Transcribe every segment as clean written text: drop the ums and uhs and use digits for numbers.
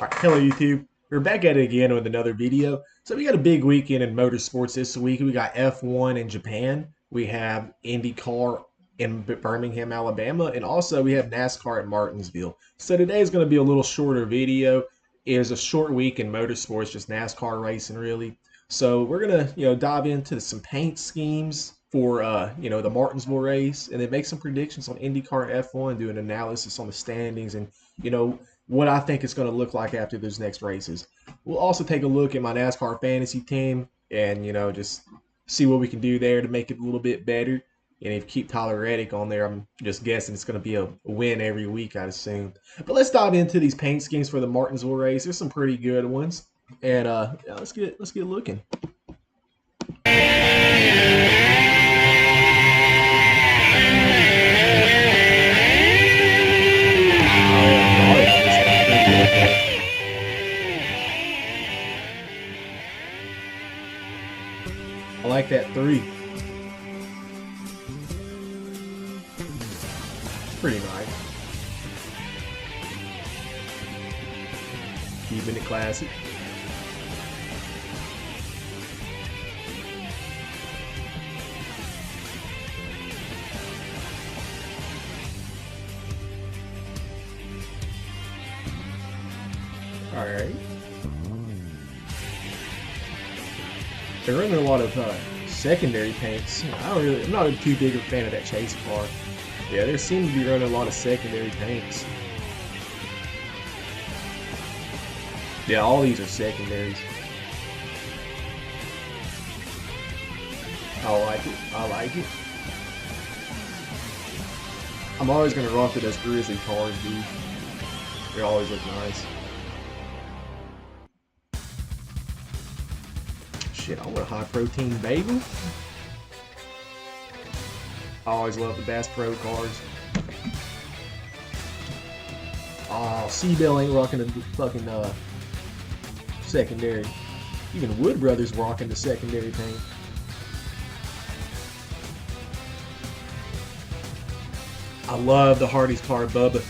All right, hello YouTube. We're back at it again with another video. So we got a big weekend in motorsports this week. We got F1 in Japan. We have IndyCar in Birmingham, Alabama, and also we have NASCAR at Martinsville. So today is going to be a little shorter video. It is a short week in motorsports, just NASCAR racing really. So we're gonna dive into some paint schemes for the Martinsville race, and then make some predictions on IndyCar and F1, do an analysis on the standings, and what I think it's going to look like after those next races. We'll also take a look at my NASCAR fantasy team and, just see what we can do there to make it a little bit better. And if you keep Tyler Reddick on there, I'm just guessing it's going to be a win every week, I'd assume. But let's dive into these paint schemes for the Martinsville race. There's some pretty good ones. And yeah, let's get looking. I like that 3. Pretty nice. Keeping it classic. All right. They're running a lot of secondary paints. I'm not too big of a fan of that chase car. Yeah, they seem to be running a lot of secondary paints. Yeah, all these are secondaries. I like it. I like it. I'm always gonna rock with those Grizzly cars, dude. They always look nice. Shit, I want a high protein bagel. I always love the Bass Pro cars. Oh, Seabell ain't rocking the fucking secondary. Even Wood Brothers rocking the secondary paint. I love the Hardy's car, Bubba.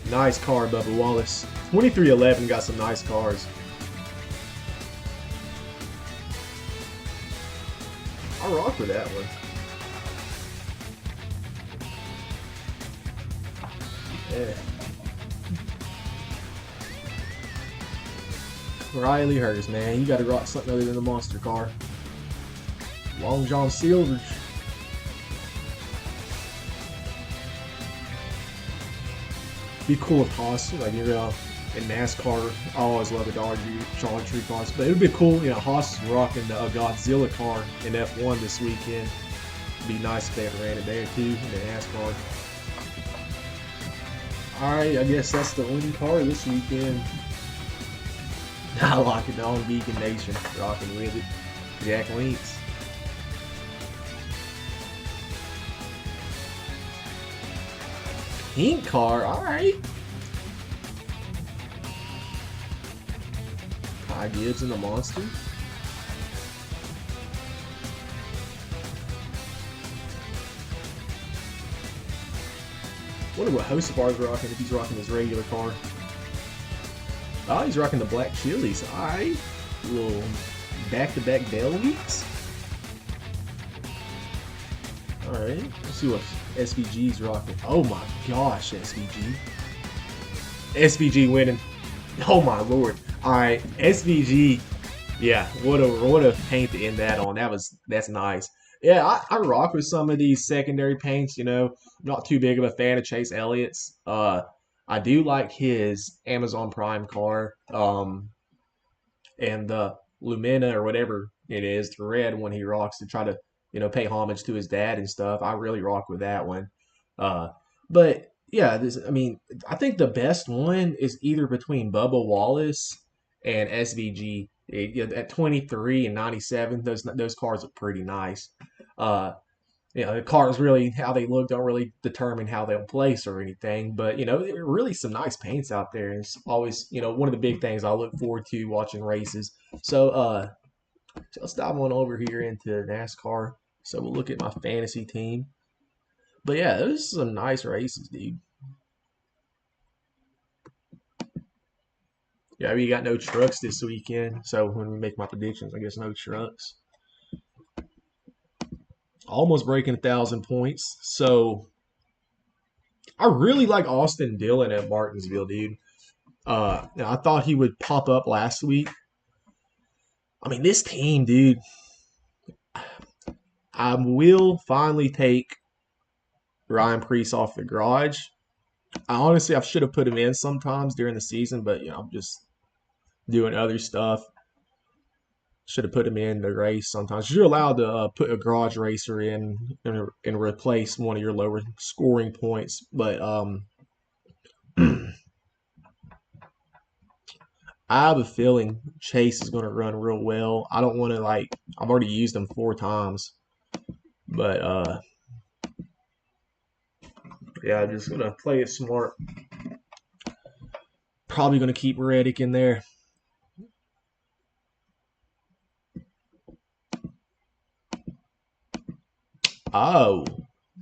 Nice car, Bubba Wallace. 2311 got some nice cars. I'll rock with that one. Yeah. Riley Hurst, man. You gotta rock something other than the monster car. Long John Silver. Be cool if Haas, like, in NASCAR. I always love the Dollar Tree cars, but it would be cool, Haas is rocking the Godzilla car in F1 this weekend. It'd be nice if they had ran it there too, in the NASCAR. Alright, I guess that's the winning car this weekend. I like it, on Vegan Nation, rocking with it. Jack Links. Pink car, alright. Ty Gibbs and the Monster. Wonder what Hosebar's rocking if he's rocking his regular car. Oh, he's rocking the black chilies. Alright. Little back-to-back Bell weeks. Alright. Let's see what SVG's rocking. Oh my gosh, SVG. SVG winning. Oh my lord. Alright, SVG. Yeah, what a paint to end that on. That's nice. Yeah, I rock with some of these secondary paints, Not too big of a fan of Chase Elliott's. I do like his Amazon Prime car, and the Lumina or whatever it is, the red one he rocks to try to, pay homage to his dad and stuff. I really rock with that one. But yeah, I think the best one is either between Bubba Wallace and SVG. At 23 and 97, those cars look pretty nice. The cars really, how they look don't really determine how they'll place or anything, but there are really some nice paints out there. And it's always, one of the big things I look forward to watching races. So let's dive on over here into NASCAR. So we'll look at my fantasy team. But yeah, those are some nice races, dude. Yeah, we got no trucks this weekend. So when we make my predictions, I guess no trucks. Almost breaking 1,000 points. So I really like Austin Dillon at Martinsville, dude. I thought he would pop up last week. I mean, this team, dude. I will finally take Ryan Priest off the garage. I should have put him in sometimes during the season, but I'm just doing other stuff. Should have put him in the race sometimes. You're allowed to put a garage racer in and replace one of your lower scoring points, but I have a feeling Chase is going to run real well. I don't want to I've already used him 4 times, but yeah, I'm just gonna play it smart. Probably gonna keep Reddick in there. Oh,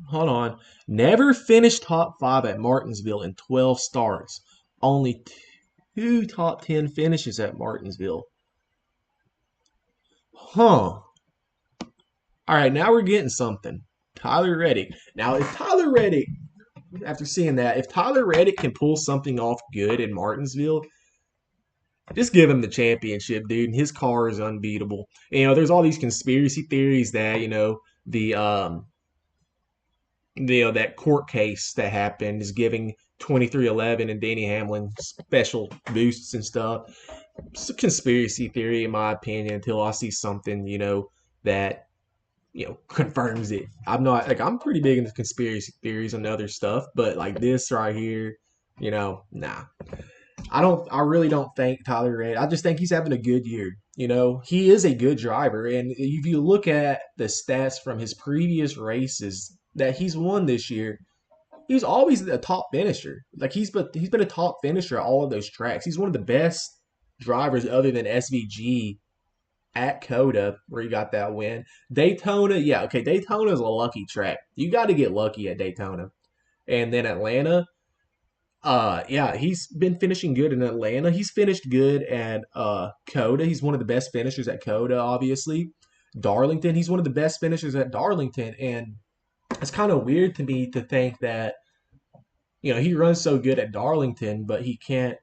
hold on. Never finished top 5 at Martinsville in 12 starts. Only 2 top 10 finishes at Martinsville. Huh. All right, now we're getting something. Tyler Reddick. Now, if Tyler Reddick, after seeing that, if Tyler Reddick can pull something off good in Martinsville, just give him the championship, dude. His car is unbeatable. There's all these conspiracy theories that, the that court case that happened is giving 2311 and Danny Hamlin special boosts and stuff. It's a conspiracy theory, in my opinion, until I see something, that confirms it. I'm pretty big into conspiracy theories and other stuff, but like this right here, nah. I really don't think Tyler Reddick. I just think he's having a good year. He is a good driver, and if you look at the stats from his previous races that he's won this year, he's always a top finisher. Like he's been a top finisher at all of those tracks. He's one of the best drivers other than SVG at Coda, where he got that win. Daytona, yeah, okay, Daytona is a lucky track. You got to get lucky at Daytona. And then Atlanta, yeah, he's been finishing good in Atlanta. He's finished good at Coda. He's one of the best finishers at Coda, obviously. Darlington, he's one of the best finishers at Darlington. And it's kind of weird to me to think that, he runs so good at Darlington, but he can't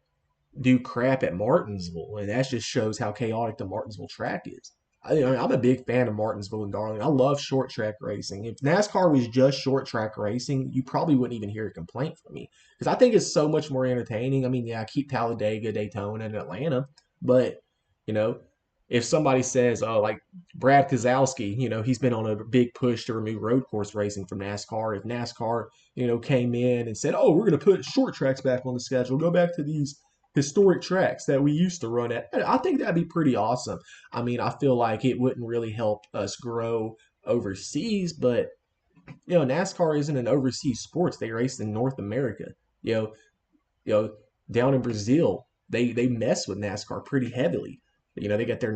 do crap at Martinsville. And that just shows how chaotic the Martinsville track is. I'm a big fan of Martinsville and Darlington. I love short track racing. If NASCAR was just short track racing, you probably wouldn't even hear a complaint from me because I think it's so much more entertaining. I mean, yeah, I keep Talladega, Daytona, and Atlanta, but you know, if somebody says, "Oh, like Brad Keselowski," he's been on a big push to remove road course racing from NASCAR. If NASCAR, came in and said, "Oh, we're going to put short tracks back on the schedule, go back to these historic tracks that we used to run at," I think that'd be pretty awesome. I mean, I feel like it wouldn't really help us grow overseas, but NASCAR isn't an overseas sports. They race in North America. You know, you know, down in Brazil, they mess with NASCAR pretty heavily. They got their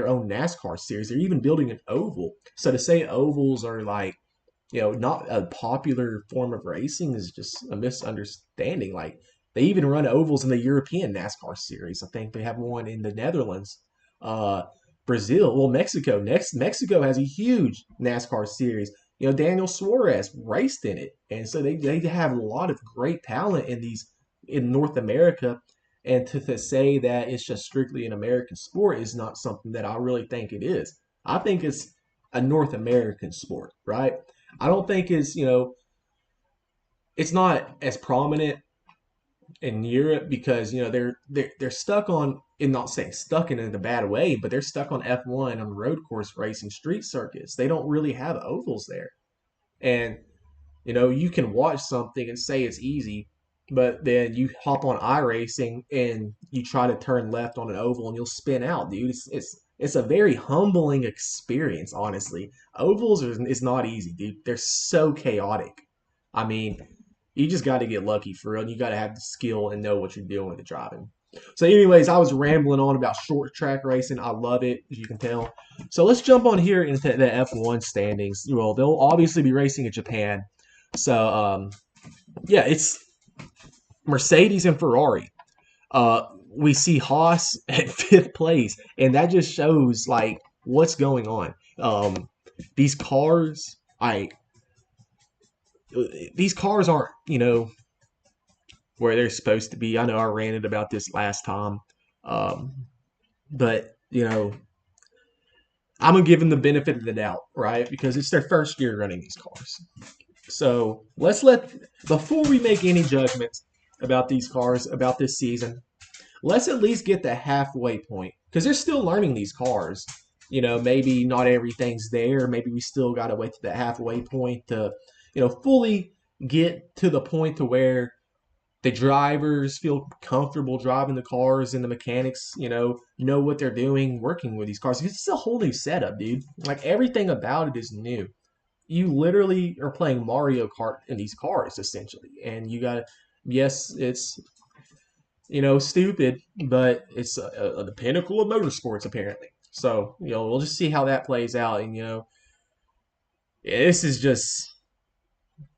own NASCAR series. They're even building an oval. So to say ovals are like, not a popular form of racing is just a misunderstanding. Like they even run ovals in the European NASCAR series. I think they have one in the Netherlands. Uh, Brazil, well, Mexico. Mexico has a huge NASCAR series. Daniel Suarez raced in it, and so they have a lot of great talent in North America. And to say that it's just strictly an American sport is not something that I really think it is. I think it's a North American sport, right? I don't think it's not as prominent in Europe because they're stuck on, and not saying stuck in a bad way, but they're stuck on F1 on road course racing street circuits. They don't really have ovals there, and you can watch something and say it's easy, but then you hop on iRacing and you try to turn left on an oval and you'll spin out, dude. It's a very humbling experience, honestly. Ovals is not easy, dude. They're so chaotic. I mean, you just got to get lucky for real. And you got to have the skill and know what you're doing with the driving. So, anyways, I was rambling on about short track racing. I love it, as you can tell. So let's jump on here into the F1 standings. Well, they'll obviously be racing in Japan. So, yeah, it's Mercedes and Ferrari. we see Haas at fifth place, and that just shows like what's going on. These cars, I these cars aren't where they're supposed to be. I know I ranted about this last time, but I'm gonna give them the benefit of the doubt, right? Because it's their first year running these cars. So before we make any judgments about these cars, about this season, let's at least get the halfway point because they're still learning these cars. Maybe not everything's there. Maybe we still got to wait to the halfway point to, fully get to the point to where the drivers feel comfortable driving the cars and the mechanics, know what they're doing working with these cars. It's a whole new setup, dude. Like everything about it is new. You literally are playing Mario Kart in these cars essentially, and you got yes, it's stupid, but it's the pinnacle of motorsports apparently. So we'll just see how that plays out, and this is just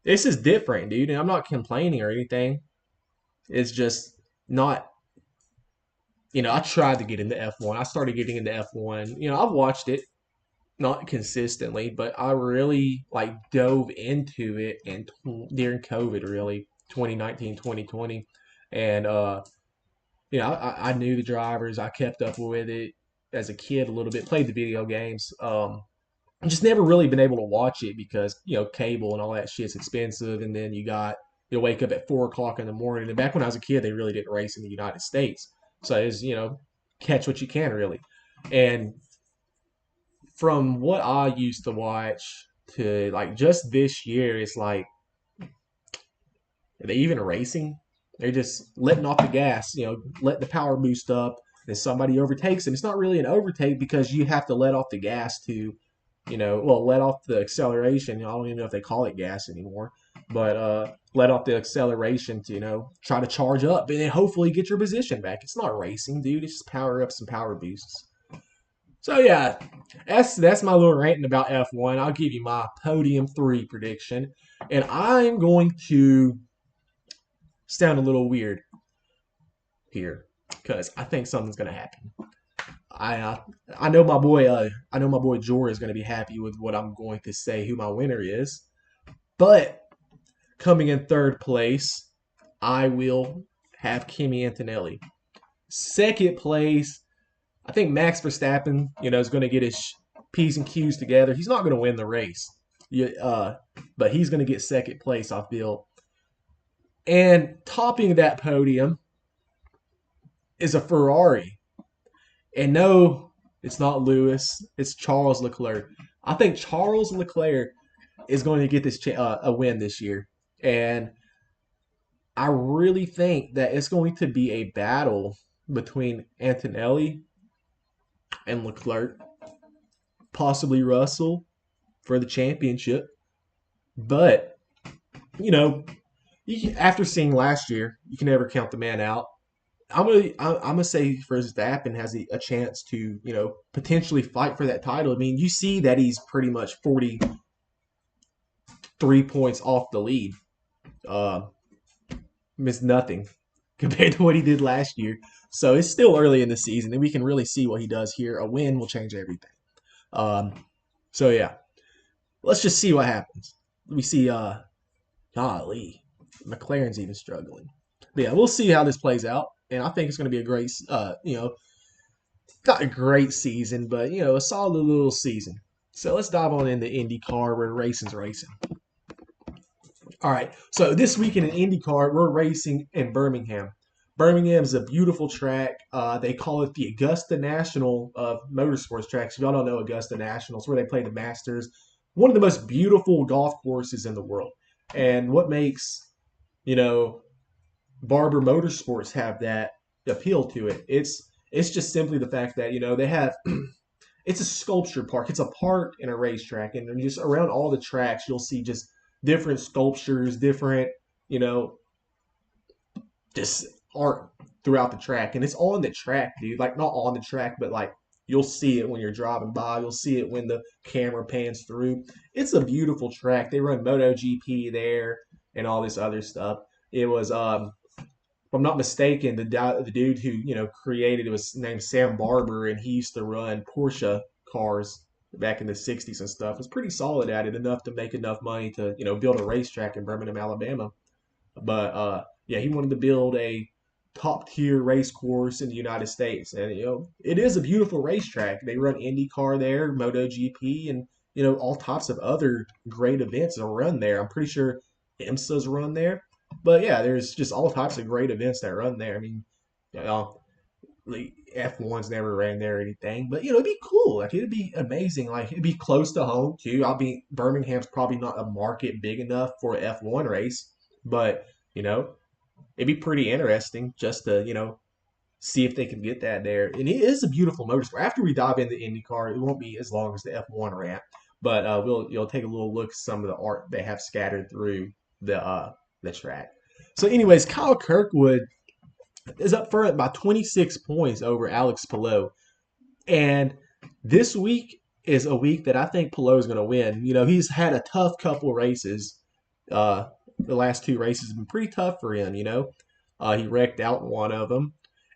this is different, dude. And I'm not complaining or anything. It's just not. I tried to get into F1. I started getting into F1. I've watched it, not consistently, but I really like dove into it and during COVID, really 2019, 2020, and I knew the drivers. I kept up with it as a kid a little bit. Played the video games. Just never really been able to watch it because cable and all that shit's expensive, and then you wake up at 4 o'clock in the morning. And back when I was a kid, they really didn't race in the United States, so it's catch what you can really. And from what I used to watch to like just this year, it's like, are they even racing? They're just letting off the gas, let the power boost up, and somebody overtakes them. It's not really an overtake because you have to let off the gas to, let off the acceleration. I don't even know if they call it gas anymore, but let off the acceleration to, try to charge up and then hopefully get your position back. It's not racing, dude. It's just power ups and power boosts. So yeah, that's my little ranting about F1. I'll give you my podium 3 prediction, and I'm going to sound a little weird here because I think something's gonna happen. I know my boy Jor is gonna be happy with what I'm going to say. Who my winner is, but coming in third place, I will have Kimi Antonelli. Second place, I think Max Verstappen, is going to get his P's and Q's together. He's not going to win the race, but he's going to get second place, I feel. And topping that podium is a Ferrari. And no, it's not Lewis. It's Charles Leclerc. I think Charles Leclerc is going to get this a win this year. And I really think that it's going to be a battle between Antonelli and Leclerc, possibly Russell for the championship. But, after seeing last year, you can never count the man out. I'm gonna say Verstappen has a chance to potentially fight for that title. I mean, you see that he's pretty much 43 points off the lead. Missed nothing compared to what he did last year. So it's still early in the season, and we can really see what he does here. A win will change everything. So yeah, let's just see what happens. We see, golly, McLaren's even struggling. But yeah, we'll see how this plays out, and I think it's going to be a great, not a great season, but a solid little season. So let's dive on into IndyCar where racing's racing. All right, so this weekend in IndyCar, we're racing in Birmingham. Birmingham is a beautiful track. They call it the Augusta National of motorsports tracks. If y'all don't know Augusta National, it's where they play the Masters. One of the most beautiful golf courses in the world. And what makes, Barber Motorsports have that appeal to it? It's just simply the fact that, they have it's a sculpture park. It's a park and a racetrack. And just around all the tracks, you'll see just different sculptures, different, just art throughout the track. And it's on the track, dude. Like, not on the track, but like you'll see it when you're driving by. You'll see it when the camera pans through. It's a beautiful track. They run MotoGP there and all this other stuff. It was if I'm not mistaken, the dude who created it was named Sam Barber, and he used to run Porsche cars back in the '60s and stuff. Was pretty solid at it, enough to make enough money to build a racetrack in Birmingham, Alabama. But yeah, he wanted to build a top tier race course in the United States, and it is a beautiful racetrack. They run IndyCar there, MotoGP, and all types of other great events are run there. I'm pretty sure IMSA's run there, but yeah, there's just all types of great events that run there. I mean, you know, like F1's never ran there or anything, but it'd be cool. Like it'd be amazing. Like it'd be close to home too. Birmingham's probably not a market big enough for an F1 race, but you know it'd be pretty interesting just to see if they can get that there. And it is a beautiful motorsport. After we dive into IndyCar, it won't be as long as the F1 ramp, but you'll take a little look at some of the art they have scattered through the track. So, anyways, Kyle Kirkwood is up front by 26 points over Alex Palou. And this week is a week that I think Palou is going to win. He's had a tough couple races. The last two races have been pretty tough for him. He wrecked out in one of them,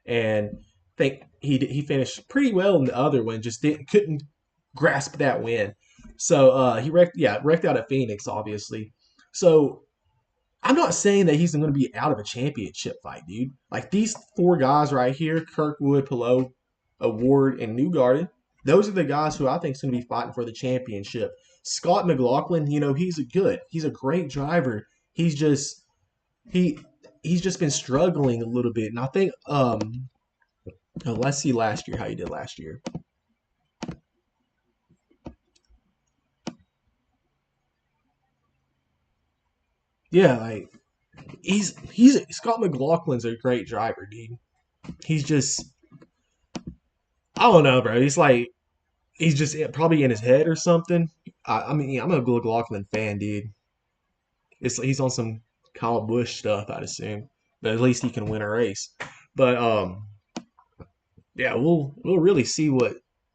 and I think he finished pretty well in the other one. Just couldn't grasp that win. So he wrecked out at Phoenix, obviously. So I'm not saying that he's going to be out of a championship fight, dude. Like these four guys right here, Kirkwood, Palou, Award, and Newgarden, those are the guys who I think is going to be fighting for the championship. Scott McLaughlin, he's a great driver. He's just he's just been struggling a little bit, and I think let's see last year how he did last year. Yeah, like he's Scott McLaughlin's a great driver, dude. He's just I don't know, bro. He's just probably in his head or something. I mean, yeah, I'm a McLaughlin fan, dude. He's on some Kyle Busch stuff, I'd assume, but at least he can win a race. But yeah, we'll really see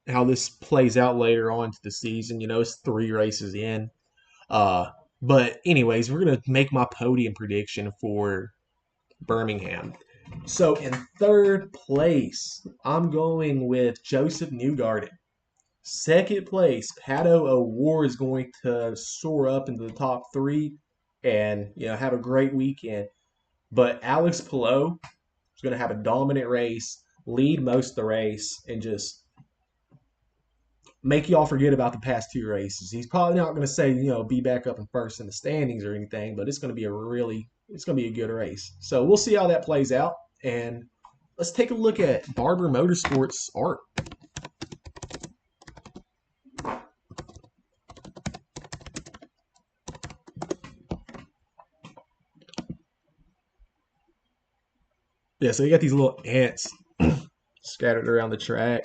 how this plays out later on to the season. It's 3 races in. But anyways, we're gonna make my podium prediction for Birmingham. So in third place, I'm going with Joseph Newgarden. Second place, Pato O'Ward is going to soar up into the top 3 and have a great weekend. But Alex Palou is going to have a dominant race, lead most of the race, and just make y'all forget about the past 2 races. He's probably not going to say be back up in first in the standings or anything, but it's going to be a good race. So we'll see how that plays out, and let's take a look at Barber Motorsports art. Yeah, so you got these little ants scattered around the track.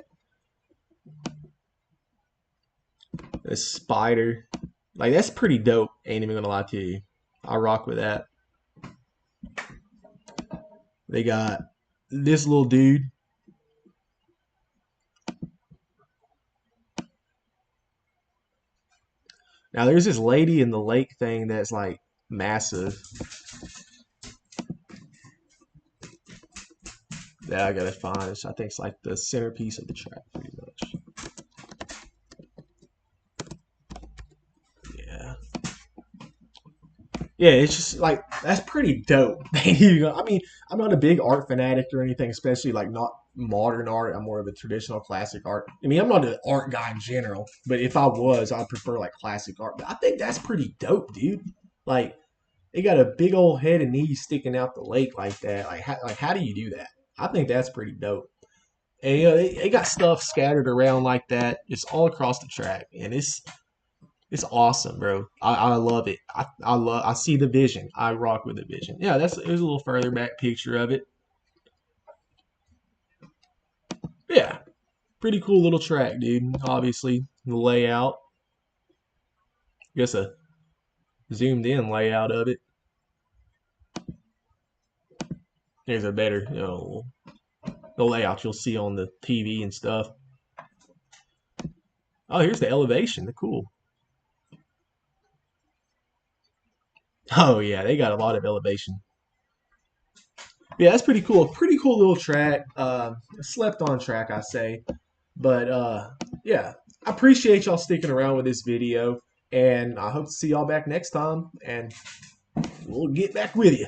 This spider. Like, that's pretty dope. Ain't even gonna lie to you. I rock with that. They got this little dude. Now, there's this lady in the lake thing that's like massive. Yeah, I gotta find it. I think it's like the centerpiece of the track, pretty much. Yeah. Yeah, it's just like that's pretty dope. I mean, I'm not a big art fanatic or anything, especially like not modern art. I'm more of a traditional classic art. I mean, I'm not an art guy in general, but if I was, I'd prefer like classic art. But I think that's pretty dope, dude. Like, they got a big old head and knees sticking out the lake like that. How do you do that? I think that's pretty dope. And they got stuff scattered around like that, just all across the track, and it's awesome, bro. I love it. I see the vision. I rock with the vision. Yeah, there's a little further back picture of it. Yeah, pretty cool little track, dude. Obviously, the layout. I guess a zoomed in layout of it. There's a better, the layout you'll see on the TV and stuff. Oh, here's the elevation. Cool. Oh yeah, they got a lot of elevation. Yeah, that's pretty cool. Pretty cool little track. Slept on track, I say. But yeah, I appreciate y'all sticking around with this video, and I hope to see y'all back next time. And we'll get back with you.